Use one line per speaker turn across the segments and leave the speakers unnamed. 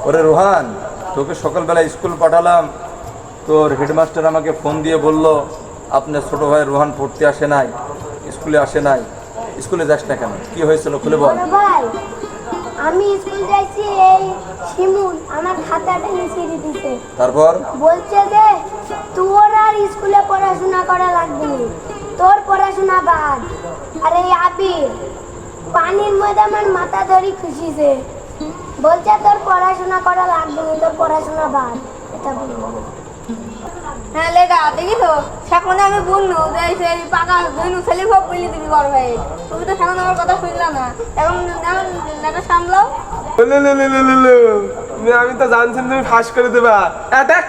ওরে রোহান, তোকে সকালবেলা স্কুল পাঠালাম, তোর হেডমাস্টার আমাকে ফোন দিয়ে বলল আপনার ছোটো ভাই রোহান পড়তে আসে নাই, স্কুলে আসে নাই। স্কুলে যাস না কেন? কি হয়েছিল খুলে বল।
ভাই, আমি স্কুল যাইছি, এই শিমুল আমার খাতাটা ছিঁড়ে দিছে।
তারপর
বলছে যে তোর আর স্কুলে পড়াশোনা করা লাগবে না, তোর পড়াশোনা বাদ। আর এই আবির পানির মধ্যে আমার মাথা ধরি খুশিছে, বলছে তোর পড়াশোনা করা লাগবে না, তোর পড়াশোনা বাদ। এটা বলবো
হ্যাঁ লেগা দেখি তো সেখানে আমি বললো যে সেই পাকা ধইনু ছেলে সব বলে দিবি বড় ভাই, তুমি তো সেখানে আমার কথা শুনলা না। এখন লেখা সামলাও।
আমি তো জানছি তুমি ফাঁস করে দেবা। দেখ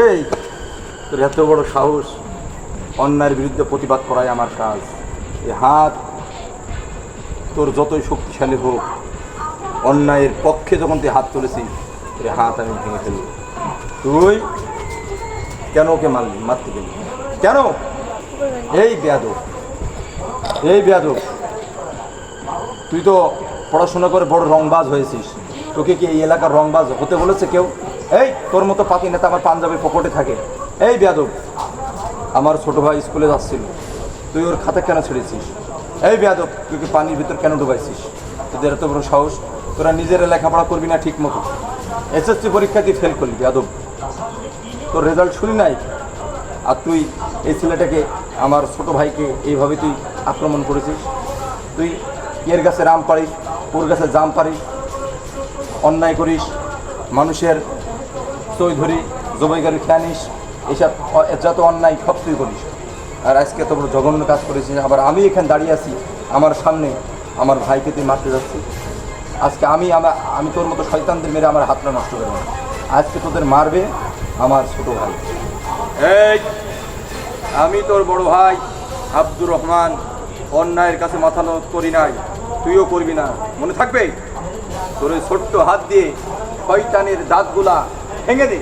এই, তোর এত বড় সাহস, অন্যায়ের বিরুদ্ধে প্রতিবাদ করাই আমার কাজ। এ হাত তোর যতই শক্তিশালী হোক, অন্যায়ের পক্ষে যখন তুই হাত তুলেছিস, তোর হাত আমি ভেঙে ফেলব। তুই কেন ওকে মারলি, মারতে গেলি কেন? এই বেয়াদব, এই বেয়াদব, তুই তো পড়াশোনা করে বড় রংবাজ হয়েছিস। তোকে কি এই এলাকার রংবাজ হতে বলেছে কেউ? এই তোর মতো পাতি নেতা আমার পাঞ্জাবের পকেটে থাকে। এই বেয়াদব, আমার ছোটো ভাই স্কুলে যাচ্ছিল, তুই ওর খাতা কেন ছেড়েছিস? এই বেয়াদব, তুই কি পানির ভিতর কেন ডুবাইছিস? তোদের এত বড় সাহস, তোরা নিজেরা লেখাপড়া করবি না ঠিক মতো, এসএসসি পরীক্ষা দিয়ে ফেল করলি। বেয়াদব, তোর রেজাল্ট শুনি নাই, আর তুই এই ছেলেটাকে, আমার ছোটো ভাইকে এইভাবে তুই আক্রমণ করেছিস। তুই এর গাছে রাম পারিস, ওর গাছে জাম পারিস, অন্যায় করিস, মানুষের সই ধরি জবাইগারি খেয়ে নিস, এইসব যত অন্যায় সব তুই করিস। আর আজকে তো বড় জঘন্য কাজ করেছিস। আবার আমি এখানে দাঁড়িয়ে আছি, আমার সামনে আমার ভাইকে তুই মারতে যাচ্ছিস। আজকে আমি তোর মতো শয়তানদের মেরে আমার হাতটা নষ্ট করবো না। আজকে তোদের মারবে আমার ছোটো ভাই। এই, আমি তোর বড় ভাই আব্দুর রহমান, অন্যায়ের কাছে মাথা নত করি নাই, তুইও করবি না, মনে থাকবে। তোর ওই ছোট্ট হাত দিয়ে শয়তানের দাঁতগুলা ভেঙে দে।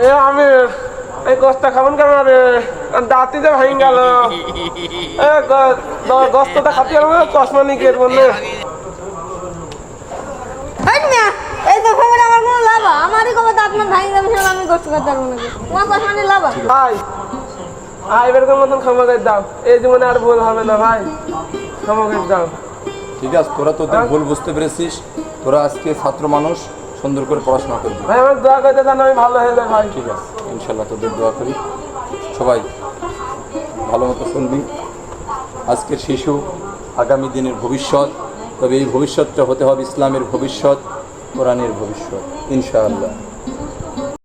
এ আমির, এই গোস্তা খাবেন কেন রে? দাঁতি যে ভাঙ গেল। গোস্তটা খাতে হবে কসমানিকের বললে।
এই তো খবর আমার কোনো লাভ, আমারই খবর তো আপনার ভাই যাবে, আমি গোষ্ঠ করতে পারবো নাকি? তোমার কথা মানে লাভ।
ভাই এরকম মতন ক্ষমা করে দাও, এই জীবনে আর ভুল হবে না ভাই, ক্ষমা করে দাও।
ঠিক আছে, তোরা তোদের ভুল বুঝতে পেরেছিস। তোরা আজকে ছাত্র মানুষ, সুন্দর করে পড়াশোনা করবি।
ভাই আমার দোয়া করতে জানো আমি ভালো হয়ে যাই ভাই।
ঠিক আছে, ইনশাল্লাহ তোদের দোয়া করি। সবাই ভালো মতো শুনবি। আজকের শিশু আগামী দিনের ভবিষ্যৎ, তবে এই ভবিষ্যৎটা হতে হবে ইসলামের ভবিষ্যৎ, কোরআনের ভবিষ্যৎ, ইনশাআল্লাহ।